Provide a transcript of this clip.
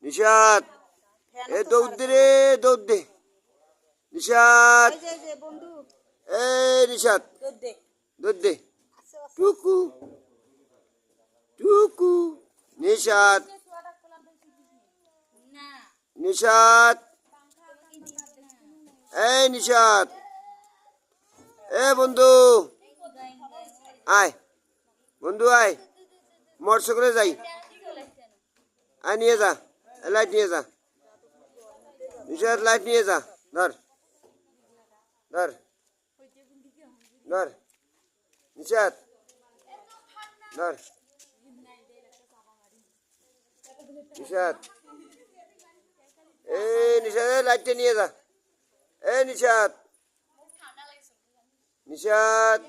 নিশাত এ দৌড় দে রে দৌড় দে নিশাত এ নিশাত দৌড় দে টুকু টুকু নিশাত নিশাত এই নিশাত এ বন্ধু আয় বন্ধু আয় মোটরসাইকেলে যাই আয় নিয়ে যা লাইট নিয়ে যা নিশাত লাইট নিয়ে যা ধর ধর ধর নিশাত ধর নিশাত এই নিশাত লাইটটা নিয়ে যা এই নিশাত নিশাত